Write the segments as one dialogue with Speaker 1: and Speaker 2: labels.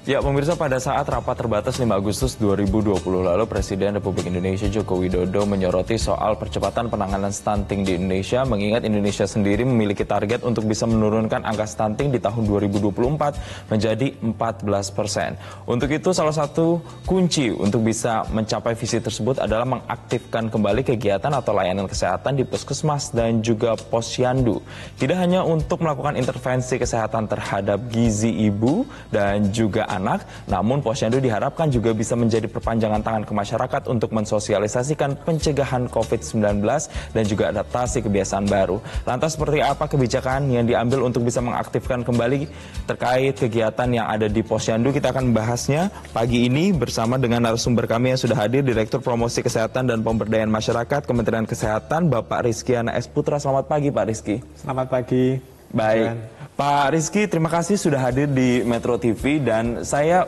Speaker 1: Ya, pemirsa, pada saat rapat terbatas 5 Agustus 2020 lalu, Presiden Republik Indonesia Joko Widodo menyoroti soal percepatan penanganan stunting di Indonesia, mengingat Indonesia sendiri memiliki target untuk bisa menurunkan angka stunting di tahun 2024 menjadi 14%. Untuk itu, salah satu kunci untuk bisa mencapai visi tersebut adalah mengaktifkan kembali kegiatan atau layanan kesehatan di puskesmas dan juga posyandu. Tidak hanya untuk melakukan intervensi kesehatan terhadap gizi ibu dan juga anak, namun posyandu diharapkan juga bisa menjadi perpanjangan tangan ke masyarakat untuk mensosialisasikan pencegahan COVID-19 dan juga adaptasi kebiasaan baru. Lantas seperti apa kebijakan yang diambil untuk bisa mengaktifkan kembali terkait kegiatan yang ada di posyandu? Kita akan membahasnya pagi ini bersama dengan narasumber kami yang sudah hadir, Direktur Promosi Kesehatan dan Pemberdayaan Masyarakat Kementerian Kesehatan, Bapak Rizkiana S. Putra. Selamat pagi, Pak Rizky.
Speaker 2: Selamat pagi.
Speaker 1: Baik. Pak Rizky, terima kasih sudah hadir di Metro TV, dan saya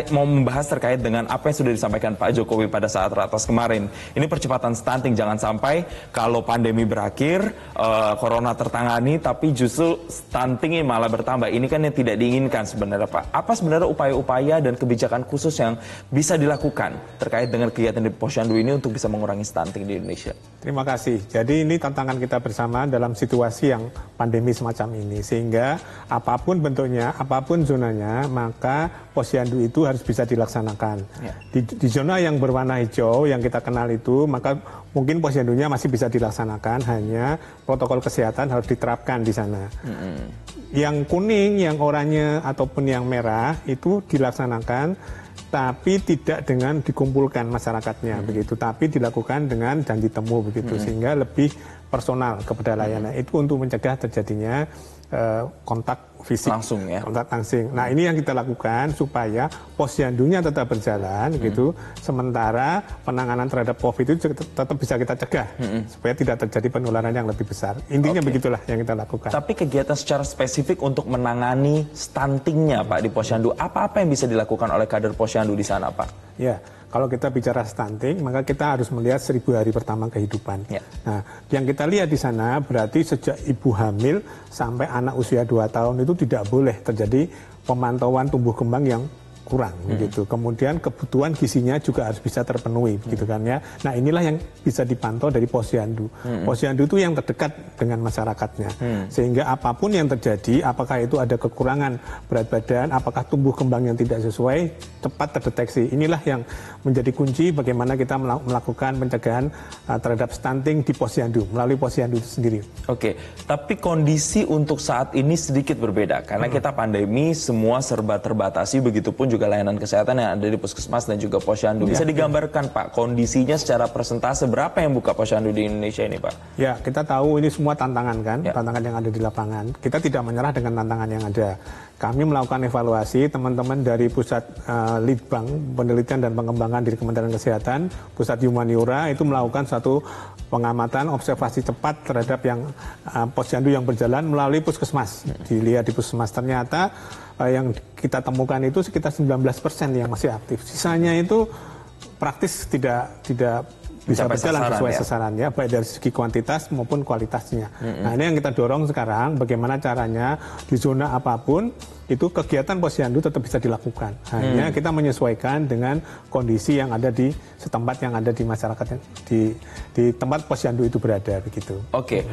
Speaker 1: mau membahas terkait dengan apa yang sudah disampaikan Pak Jokowi pada saat ratas kemarin. Ini percepatan stunting, jangan sampai kalau pandemi berakhir, corona tertangani, tapi justru stunting ini malah bertambah. Ini kan yang tidak diinginkan sebenarnya, Pak. Apa sebenarnya upaya-upaya dan kebijakan khusus yang bisa dilakukan terkait dengan kegiatan di posyandu ini untuk bisa mengurangi stunting di Indonesia?
Speaker 2: Terima kasih. Jadi ini tantangan kita bersama dalam situasi yang pandemi semacam ini. Sehingga apapun bentuknya, apapun zonanya, maka posyandu itu harus bisa dilaksanakan. Ya. Di zona yang berwarna hijau yang kita kenal itu, maka mungkin posyandunya masih bisa dilaksanakan, hanya protokol kesehatan harus diterapkan di sana. Yang kuning, yang oranye ataupun yang merah itu dilaksanakan, tapi tidak dengan dikumpulkan masyarakatnya begitu, tapi dilakukan dengan janji temu begitu, sehingga lebih personal kepada layanan. Itu untuk mencegah terjadinya kontak fisik,
Speaker 1: langsung ya,
Speaker 2: kontak langsung. Nah, ini yang kita lakukan supaya posyandunya tetap berjalan gitu, sementara penanganan terhadap COVID itu tetap bisa kita cegah supaya tidak terjadi penularan yang lebih besar. Intinya begitulah yang kita lakukan.
Speaker 1: Tapi kegiatan secara spesifik untuk menangani stuntingnya, Pak, di posyandu, apa-apa yang bisa dilakukan oleh kader posyandu di sana, Pak?
Speaker 2: Ya, kalau kita bicara stunting, maka kita harus melihat 1000 hari pertama kehidupan. Ya. Nah, yang kita lihat di sana berarti sejak ibu hamil sampai anak usia 2 tahun itu tidak boleh terjadi pemantauan tumbuh kembang yang kurang begitu. Kemudian kebutuhan gizinya juga harus bisa terpenuhi begitu kan ya. Nah, inilah yang bisa dipantau dari posyandu. Posyandu itu yang terdekat dengan masyarakatnya. Sehingga apapun yang terjadi, apakah itu ada kekurangan berat badan, apakah tumbuh kembang yang tidak sesuai, cepat terdeteksi. Inilah yang menjadi kunci bagaimana kita melakukan pencegahan terhadap stunting di posyandu melalui posyandu itu sendiri.
Speaker 1: Oke, tapi kondisi untuk saat ini sedikit berbeda karena kita pandemi, semua serba terbatasi, begitupun juga layanan kesehatan yang ada di puskesmas dan juga posyandu. Bisa digambarkan, Pak, kondisinya secara persentase berapa yang buka posyandu di Indonesia ini, Pak?
Speaker 2: Ya, kita tahu ini semua tantangan kan, tantangan yang ada di lapangan. Kita tidak menyerah dengan tantangan yang ada. Kami melakukan evaluasi, teman-teman dari Pusat Litbang, Penelitian dan Pengembangan di Kementerian Kesehatan, Pusat Humaniora itu melakukan satu pengamatan observasi cepat terhadap yang posyandu yang berjalan melalui puskesmas. Dilihat di puskesmas, ternyata yang kita temukan itu sekitar 19% yang masih aktif. Sisanya itu praktis tidak bisa berjalan sesuai sasarannya, baik dari segi kuantitas maupun kualitasnya. Nah, ini yang kita dorong sekarang, bagaimana caranya di zona apapun itu kegiatan posyandu tetap bisa dilakukan. Hanya kita menyesuaikan dengan kondisi yang ada di setempat yang ada di masyarakat, di tempat posyandu itu berada begitu.
Speaker 1: Oke,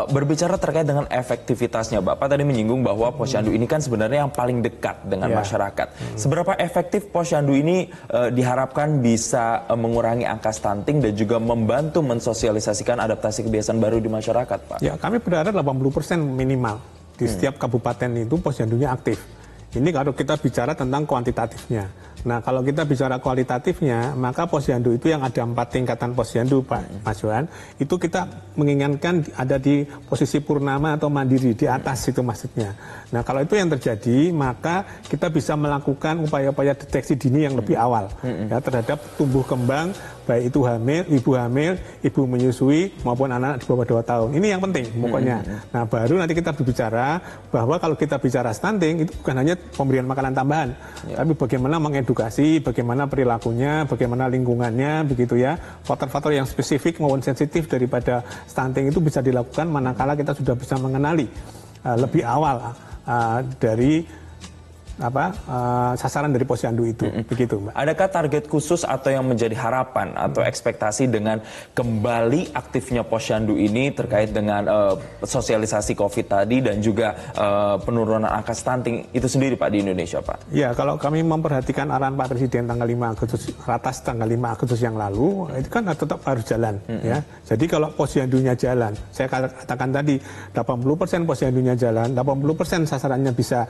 Speaker 1: berbicara terkait dengan efektivitasnya, Bapak tadi menyinggung bahwa posyandu ini kan sebenarnya yang paling dekat dengan masyarakat. Seberapa efektif posyandu ini diharapkan bisa mengurangi angka stunting dan juga membantu mensosialisasikan adaptasi kebiasaan baru di masyarakat, Pak?
Speaker 2: Ya, kami berharap 80% minimal. Di setiap kabupaten itu posyandunya aktif. Ini kalau kita bicara tentang kuantitatifnya. Nah, kalau kita bicara kualitatifnya, maka posyandu itu yang ada 4 tingkatan posyandu, Pak Mas Johan, itu kita menginginkan ada di posisi purnama atau mandiri, di atas itu maksudnya. Nah, kalau itu yang terjadi, maka kita bisa melakukan upaya-upaya deteksi dini yang lebih awal ya, terhadap tumbuh kembang, baik itu hamil, ibu menyusui, maupun anak di bawah 2 tahun. Ini yang penting pokoknya. Nah, baru nanti kita berbicara bahwa kalau kita bicara stunting, itu bukan hanya pemberian makanan tambahan, tapi bagaimana mengedukasi, bagaimana perilakunya, bagaimana lingkungannya, begitu ya. Faktor-faktor yang spesifik maupun sensitif daripada stunting itu bisa dilakukan manakala kita sudah bisa mengenali lebih awal dari sasaran dari posyandu itu. Begitu, Mbak.
Speaker 1: Adakah target khusus atau yang menjadi harapan atau ekspektasi dengan kembali aktifnya posyandu ini terkait dengan sosialisasi COVID tadi dan juga penurunan angka stunting itu sendiri, Pak, di Indonesia, Pak?
Speaker 2: Ya, kalau kami memperhatikan arahan Pak Presiden tanggal 5 Agustus, ratas tanggal 5 Agustus yang lalu, itu kan tetap harus jalan. Ya. Jadi kalau posyandunya jalan, saya katakan tadi 80% posyandunya jalan, 80% sasarannya bisa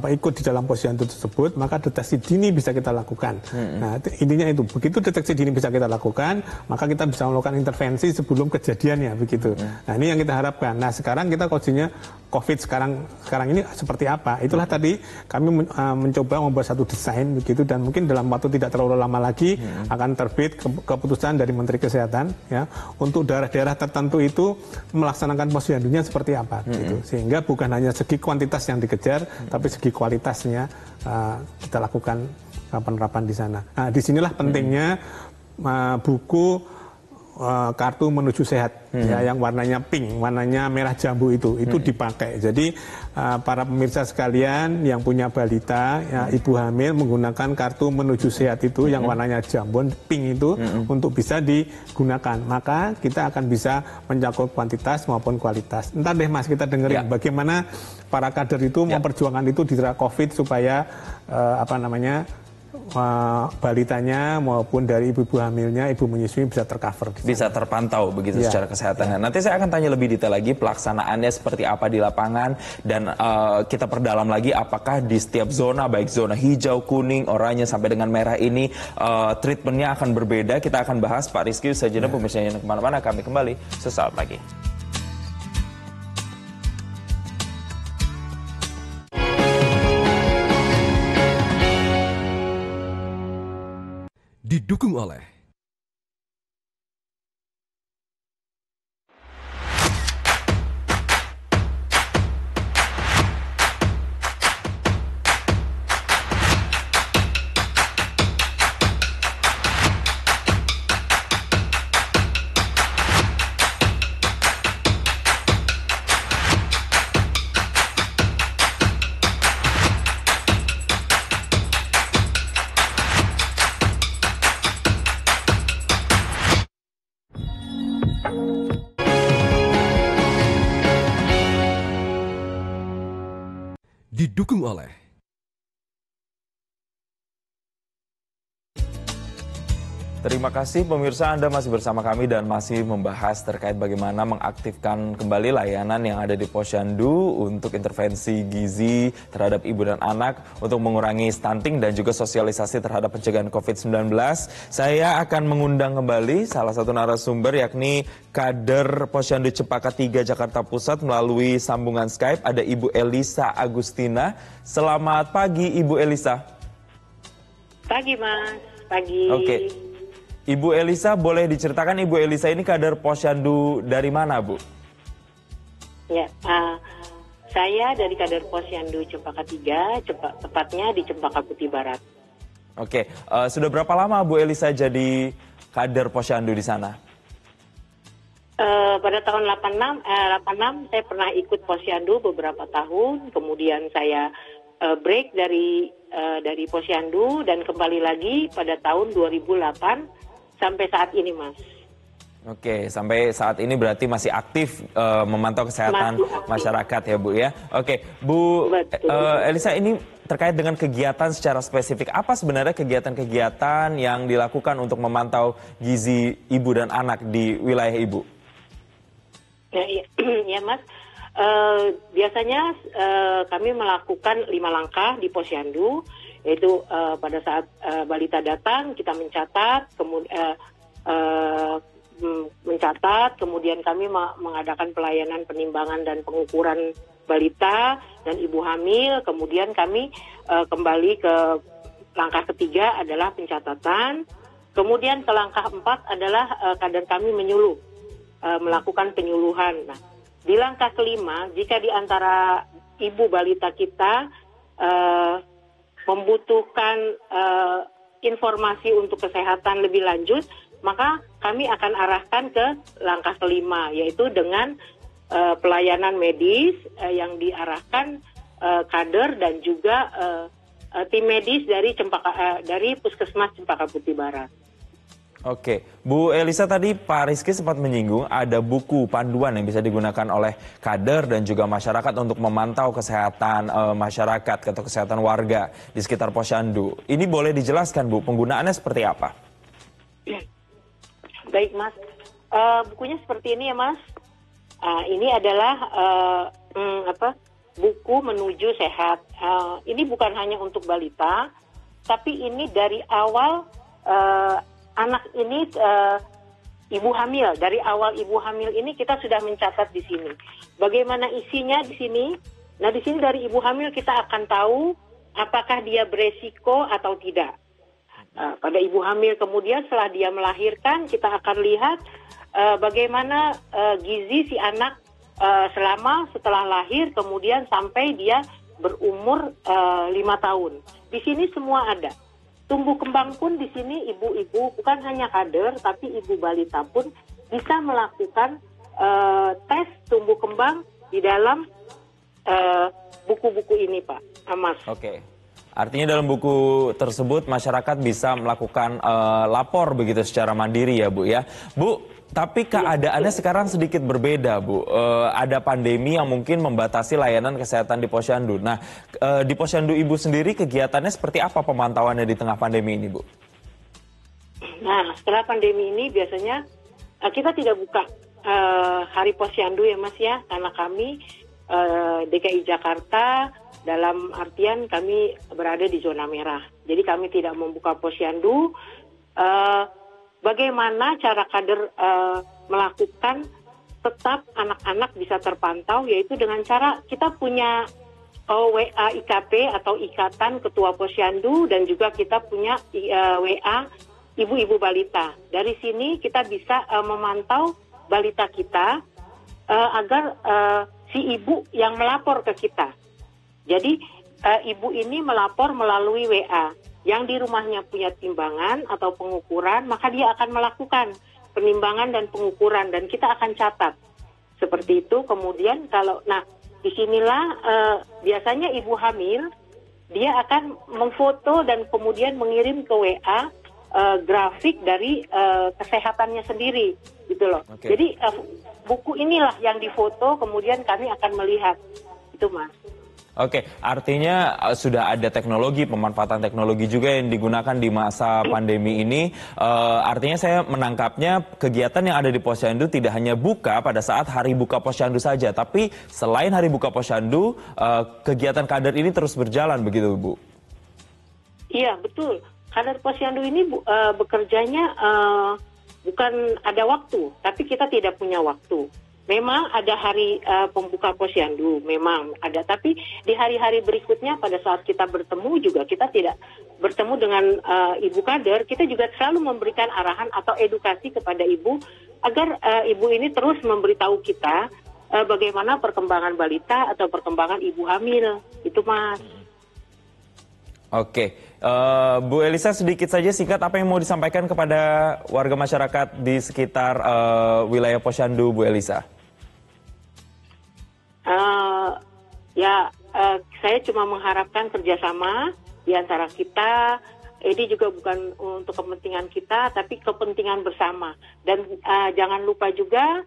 Speaker 2: ikut di dalam posyandu tersebut, maka deteksi dini bisa kita lakukan. Nah, intinya itu. Begitu deteksi dini bisa kita lakukan, maka kita bisa melakukan intervensi sebelum kejadiannya, begitu. Nah, ini yang kita harapkan. Nah, sekarang kita kojinya COVID sekarang ini seperti apa? Itulah tadi kami mencoba membuat satu desain begitu, dan mungkin dalam waktu tidak terlalu lama lagi akan terbit keputusan dari Menteri Kesehatan ya untuk daerah-daerah tertentu itu melaksanakan posyandunya seperti apa gitu. Sehingga bukan hanya segi kuantitas yang dikejar, tapi segi kualitasnya kita lakukan penerapan di sana. Nah, disinilah pentingnya buku kartu menuju sehat ya, yang warnanya pink, warnanya merah jambu itu dipakai. Jadi para pemirsa sekalian yang punya balita, ya, ibu hamil menggunakan kartu menuju sehat itu yang warnanya jambu pink itu untuk bisa digunakan. Maka kita akan bisa mencakup kuantitas maupun kualitas. Entar deh Mas, kita dengerin bagaimana para kader itu memperjuangkan itu di tengah COVID supaya balitanya maupun dari ibu-ibu hamilnya, ibu menyusui bisa tercover.
Speaker 1: Bisa terpantau begitu secara kesehatan. Nanti saya akan tanya lebih detail lagi pelaksanaannya seperti apa di lapangan, dan kita perdalam lagi apakah di setiap zona, baik zona hijau, kuning, oranye sampai dengan merah ini treatmentnya akan berbeda. Kita akan bahas, Pak Rizky, saja pemirsa yang kemana-mana, kami kembali sesaat lagi.
Speaker 3: Didukung oleh
Speaker 1: Terima kasih pemirsa, Anda masih bersama kami dan masih membahas terkait bagaimana mengaktifkan kembali layanan yang ada di posyandu untuk intervensi gizi terhadap ibu dan anak untuk mengurangi stunting dan juga sosialisasi terhadap pencegahan COVID-19. Saya akan mengundang kembali salah satu narasumber, yakni kader posyandu Cempaka 3 Jakarta Pusat melalui sambungan Skype. Ada Ibu Elisa Agustina. Selamat pagi Ibu Elisa.
Speaker 4: Pagi Mas, pagi.
Speaker 1: Oke. Ibu Elisa, boleh diceritakan Ibu Elisa ini kader posyandu dari mana, Bu?
Speaker 4: Ya, saya dari kader posyandu Cempaka 3, tepatnya di Cempaka Putih Barat.
Speaker 1: Oke, sudah berapa lama Bu Elisa jadi kader posyandu di sana?
Speaker 4: Pada tahun 86 saya pernah ikut posyandu beberapa tahun, kemudian saya break dari posyandu dan kembali lagi pada tahun 2008 sampai saat ini, Mas.
Speaker 1: Oke, sampai saat ini berarti masih aktif memantau kesehatan masyarakat ya, Bu ya. Oke, Bu Elisa, ini terkait dengan kegiatan secara spesifik. Apa sebenarnya kegiatan-kegiatan yang dilakukan untuk memantau gizi ibu dan anak di wilayah Ibu?
Speaker 4: Ya, Mas. Biasanya kami melakukan 5 langkah di posyandu, yaitu pada saat balita datang kita mencatat, kemudian kami mengadakan pelayanan penimbangan dan pengukuran balita dan ibu hamil, kemudian kami kembali ke langkah ketiga adalah pencatatan, kemudian ke langkah 4 adalah kader kami menyuluh, melakukan penyuluhan. Nah, di langkah kelima, jika di antara ibu balita kita membutuhkan informasi untuk kesehatan lebih lanjut, maka kami akan arahkan ke langkah kelima, yaitu dengan pelayanan medis yang diarahkan kader dan juga tim medis dari dari Puskesmas Cempaka Putih Barat.
Speaker 1: Oke, Bu Elisa, tadi Pak Rizky sempat menyinggung ada buku panduan yang bisa digunakan oleh kader dan juga masyarakat untuk memantau kesehatan masyarakat atau kesehatan warga di sekitar Posyandu. Ini boleh dijelaskan, Bu, penggunaannya seperti apa?
Speaker 4: Baik, Mas. Bukunya seperti ini ya, Mas. Ini adalah buku menuju sehat. Ini bukan hanya untuk balita, tapi ini dari awal anak ini ibu hamil. Dari awal ibu hamil ini kita sudah mencatat di sini. Bagaimana isinya di sini? Nah, di sini dari ibu hamil kita akan tahu apakah dia beresiko atau tidak. Pada ibu hamil, kemudian setelah dia melahirkan, kita akan lihat bagaimana gizi si anak setelah lahir, kemudian sampai dia berumur 5 tahun. Di sini semua ada. Tumbuh kembang pun di sini ibu-ibu, bukan hanya kader, tapi ibu balita pun bisa melakukan tes tumbuh kembang di dalam buku-buku ini, Pak Mas.
Speaker 1: Oke. Artinya dalam buku tersebut masyarakat bisa melakukan lapor begitu secara mandiri ya, Bu ya. Bu, tapi keadaannya sekarang sedikit berbeda, Bu. Ada pandemi yang mungkin membatasi layanan kesehatan di Posyandu. Nah, di Posyandu Ibu sendiri kegiatannya seperti apa pemantauannya di tengah pandemi ini, Bu?
Speaker 4: Nah, setelah pandemi ini biasanya kita tidak buka Hari Posyandu ya, Mas ya, karena kami DKI Jakarta dalam artian kami berada di zona merah. Jadi kami tidak membuka Posyandu. Bagaimana cara kader melakukan tetap anak-anak bisa terpantau, yaitu dengan cara kita punya WA IKP atau Ikatan Ketua Posyandu, dan juga kita punya WA Ibu-Ibu Balita. Dari sini kita bisa memantau balita kita agar si ibu yang melapor ke kita. Jadi ibu ini melapor melalui WA. Yang di rumahnya punya timbangan atau pengukuran, maka dia akan melakukan penimbangan dan pengukuran, dan kita akan catat. Seperti itu. Kemudian disinilah biasanya ibu hamil, dia akan memfoto dan kemudian mengirim ke WA grafik dari kesehatannya sendiri, gitu loh. Okay. Jadi buku inilah yang difoto, kemudian kami akan melihat. Itu, Mas.
Speaker 1: Oke, artinya sudah ada teknologi, pemanfaatan teknologi juga yang digunakan di masa pandemi ini. Artinya saya menangkapnya kegiatan yang ada di Posyandu tidak hanya buka pada saat hari buka Posyandu saja, tapi selain hari buka Posyandu, kegiatan kader ini terus berjalan, begitu, Bu?
Speaker 4: Iya, betul. Kader Posyandu ini bekerjanya bukan ada waktu, tapi kita tidak punya waktu. Memang ada hari pembuka Posyandu, memang ada. Tapi di hari-hari berikutnya pada saat kita bertemu juga, kita tidak bertemu dengan ibu kader, kita juga selalu memberikan arahan atau edukasi kepada ibu, agar ibu ini terus memberitahu kita bagaimana perkembangan balita atau perkembangan ibu hamil. Itu, Mas.
Speaker 1: Oke, Bu Elisa, sedikit saja singkat apa yang mau disampaikan kepada warga masyarakat di sekitar wilayah Posyandu, Bu Elisa?
Speaker 4: Saya cuma mengharapkan kerjasama di antara kita. Ini juga bukan untuk kepentingan kita, tapi kepentingan bersama. Dan jangan lupa juga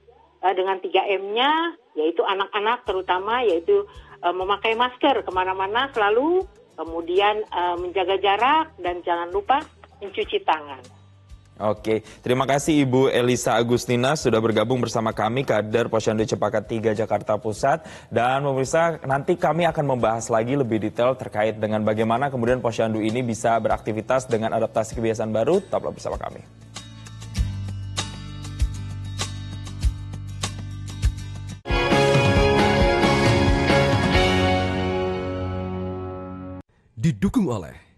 Speaker 4: dengan 3M-nya, yaitu anak-anak terutama, yaitu memakai masker kemana-mana selalu, kemudian menjaga jarak, dan jangan lupa mencuci tangan.
Speaker 1: Oke, terima kasih Ibu Elisa Agustina sudah bergabung bersama kami, kader Posyandu Cempaka 3 Jakarta Pusat. Dan pemirsa, nanti kami akan membahas lagi lebih detail terkait dengan bagaimana kemudian Posyandu ini bisa beraktivitas dengan adaptasi kebiasaan baru. Tetaplah bersama kami.
Speaker 3: Didukung oleh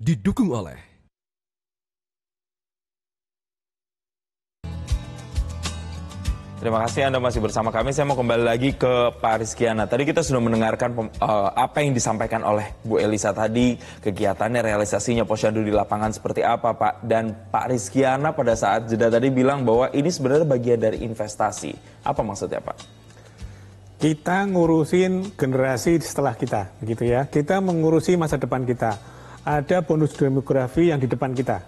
Speaker 3: didukung oleh
Speaker 1: Terima kasih Anda masih bersama kami. Saya mau kembali lagi ke Pak Rizkyana. Tadi kita sudah mendengarkan apa yang disampaikan oleh Bu Elisa tadi, kegiatannya, realisasinya Posyandu di lapangan seperti apa Pak. Dan Pak Rizkyana pada saat jeda tadi bilang bahwa ini sebenarnya bagian dari investasi. Apa maksudnya Pak?
Speaker 2: Kita ngurusin generasi setelah kita, begitu ya. Kita mengurusi masa depan kita. Ada bonus demografi yang di depan kita.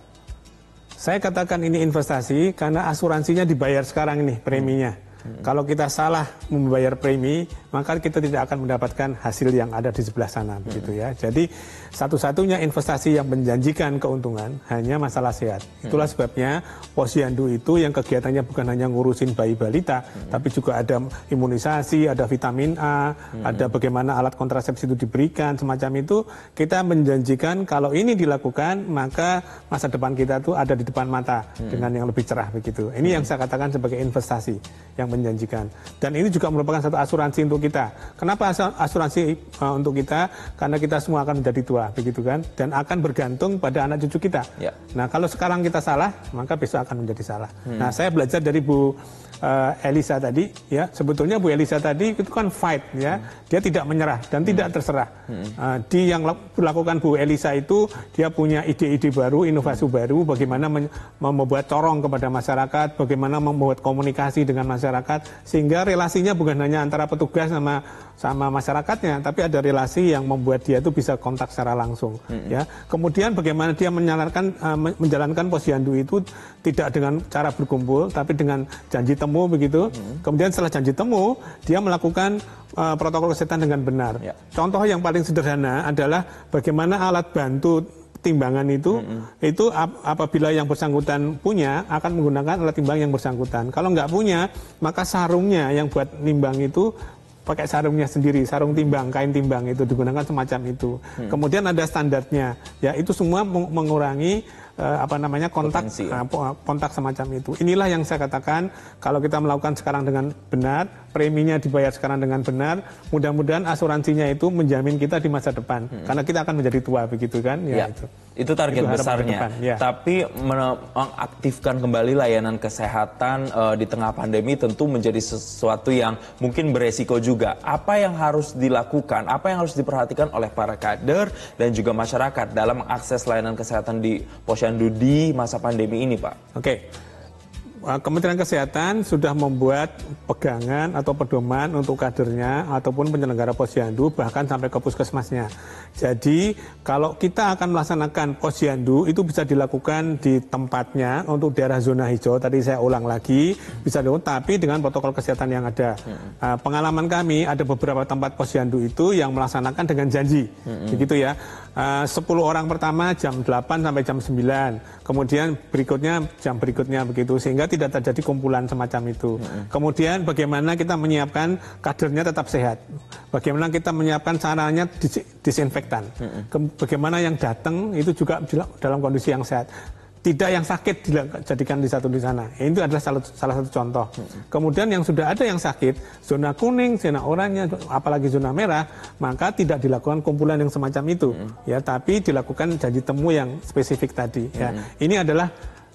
Speaker 2: Saya katakan ini investasi karena asuransinya dibayar sekarang nih preminya. Kalau kita salah membayar premi, maka kita tidak akan mendapatkan hasil yang ada di sebelah sana, begitu ya. Jadi satu-satunya investasi yang menjanjikan keuntungan hanya masalah sehat. Itulah sebabnya Posyandu itu yang kegiatannya bukan hanya ngurusin bayi balita, tapi juga ada imunisasi, ada vitamin A, ada bagaimana alat kontrasepsi itu diberikan, semacam itu. Kita menjanjikan kalau ini dilakukan, maka masa depan kita tuh ada di depan mata dengan yang lebih cerah, begitu. Ini yang saya katakan sebagai investasi yang menjanjikan. Dan ini juga merupakan satu asuransi untuk kita. Kenapa asuransi untuk kita? Karena kita semua akan menjadi tua, begitu kan? Dan akan bergantung pada anak cucu kita. Ya. Nah, kalau sekarang kita salah, maka besok akan menjadi salah. Nah, saya belajar dari Bu Elisa tadi, ya. Sebetulnya Bu Elisa tadi itu kan fight, ya. Dia tidak menyerah dan tidak terserah. Yang dilakukan Bu Elisa itu, dia punya ide-ide baru, inovasi baru, bagaimana membuat corong kepada masyarakat, bagaimana membuat komunikasi dengan masyarakat, sehingga relasinya bukan hanya antara petugas sama masyarakatnya, tapi ada relasi yang membuat dia itu bisa kontak secara langsung. Ya. Kemudian bagaimana dia menjalankan Posyandu itu tidak dengan cara berkumpul, tapi dengan janji temu, begitu. Kemudian setelah janji temu, dia melakukan protokol kesehatan dengan benar. Ya. Contoh yang paling sederhana adalah bagaimana alat bantu timbangan itu apabila yang bersangkutan punya akan menggunakan alat timbang yang bersangkutan. Kalau nggak punya, maka sarungnya yang buat nimbang itu pakai sarungnya sendiri, sarung timbang, kain timbang itu digunakan semacam itu. Kemudian ada standarnya, ya itu semua mengurangi kontak semacam itu. Inilah yang saya katakan kalau kita melakukan sekarang dengan benar, preminya dibayar sekarang dengan benar, mudah-mudahan asuransinya itu menjamin kita di masa depan. Karena kita akan menjadi tua, begitu kan? Ya,
Speaker 1: itu target besarnya. Ya. Tapi mengaktifkan kembali layanan kesehatan di tengah pandemi tentu menjadi sesuatu yang mungkin beresiko juga. Apa yang harus dilakukan, apa yang harus diperhatikan oleh para kader dan juga masyarakat dalam mengakses layanan kesehatan di Posyandu di masa pandemi ini, Pak?
Speaker 2: Oke. Kementerian Kesehatan sudah membuat pegangan atau pedoman untuk kadernya ataupun penyelenggara Posyandu bahkan sampai ke puskesmasnya. Jadi kalau kita akan melaksanakan Posyandu itu bisa dilakukan di tempatnya untuk daerah zona hijau. Tadi saya ulang lagi, bisa dilakukan tapi dengan protokol kesehatan yang ada. Pengalaman kami ada beberapa tempat Posyandu itu yang melaksanakan dengan janji, begitu ya. 10 orang pertama jam 8 sampai jam 9, kemudian berikutnya jam berikutnya, begitu, sehingga tidak terjadi kumpulan semacam itu. Kemudian bagaimana kita menyiapkan kadernya tetap sehat, bagaimana kita menyiapkan sarana disinfektan, bagaimana yang datang itu juga dalam kondisi yang sehat. Tidak yang sakit dijadikan di sana. Itu adalah salah satu contoh. Kemudian yang sudah ada yang sakit, zona kuning, zona oranye, apalagi zona merah, maka tidak dilakukan kumpulan yang semacam itu. Ya, tapi dilakukan janji temu yang spesifik tadi. Ya. Ini adalah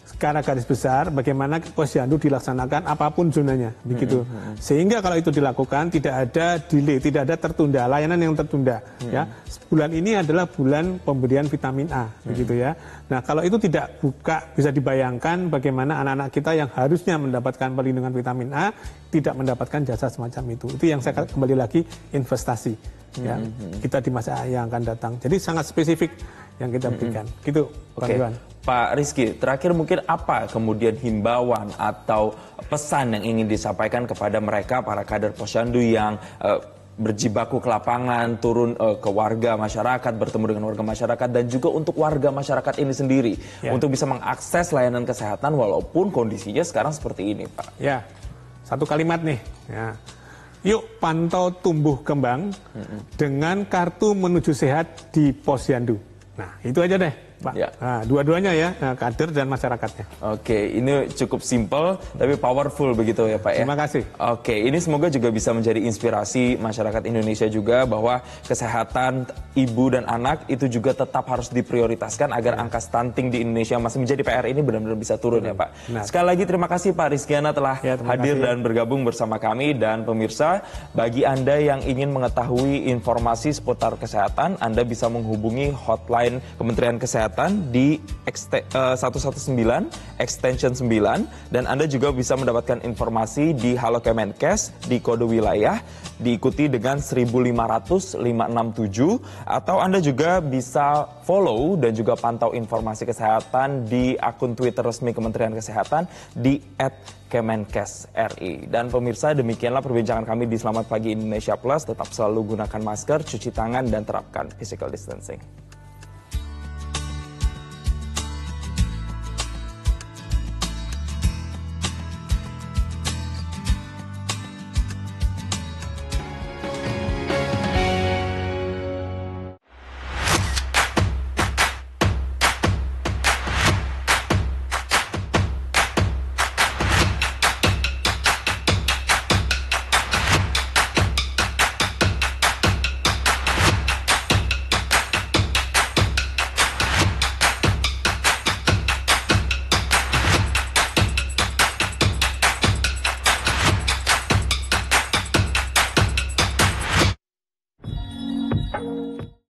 Speaker 2: secara garis besar bagaimana Posyandu dilaksanakan apapun zonanya, begitu. Sehingga kalau itu dilakukan tidak ada delay, tidak ada tertunda, layanan yang tertunda. Ya, bulan ini adalah bulan pemberian vitamin A, begitu ya. Nah, kalau itu tidak buka, bisa dibayangkan bagaimana anak-anak kita yang harusnya mendapatkan perlindungan vitamin A tidak mendapatkan jasa semacam itu. Itu yang saya kembali lagi investasi. Ya, kita di masa yang akan datang. Jadi sangat spesifik yang kita berikan. Gitu, Pak Iwan.
Speaker 1: Pak Rizky, terakhir mungkin apa kemudian himbauan atau pesan yang ingin disampaikan kepada mereka, para kader Posyandu yang berjibaku ke lapangan, turun ke warga masyarakat, bertemu dengan warga masyarakat, dan juga untuk warga masyarakat ini sendiri, untuk bisa mengakses layanan kesehatan walaupun kondisinya sekarang seperti ini, Pak?
Speaker 2: Ya, satu kalimat nih. Ya. Yuk pantau tumbuh kembang dengan kartu menuju sehat di Posyandu. Nah, itu aja deh. Pak.
Speaker 1: Ya.
Speaker 2: Nah, dua-duanya ya, kader dan masyarakatnya.
Speaker 1: Oke, ini cukup simple tapi powerful begitu ya Pak ya.
Speaker 2: Terima kasih.
Speaker 1: Oke, ini semoga juga bisa menjadi inspirasi masyarakat Indonesia juga bahwa kesehatan ibu dan anak itu juga tetap harus diprioritaskan agar angka stunting di Indonesia masih menjadi PR ini benar-benar bisa turun ya Pak.
Speaker 2: Benar.
Speaker 1: Sekali lagi terima kasih Pak Rizkyana telah
Speaker 2: Ya, terima
Speaker 1: hadir
Speaker 2: kasih.
Speaker 1: dan bergabung bersama kami, dan pemirsa, bagi Anda yang ingin mengetahui informasi seputar kesehatan, Anda bisa menghubungi hotline Kementerian Kesehatan di 119 extension 9, dan Anda juga bisa mendapatkan informasi di Halo Kemenkes di kode wilayah diikuti dengan 1500567, atau Anda juga bisa follow dan juga pantau informasi kesehatan di akun Twitter resmi Kementerian Kesehatan di @kemenkesri. Dan pemirsa, demikianlah perbincangan kami di Selamat Pagi Indonesia Plus. Tetap selalu gunakan masker, cuci tangan, dan terapkan physical distancing.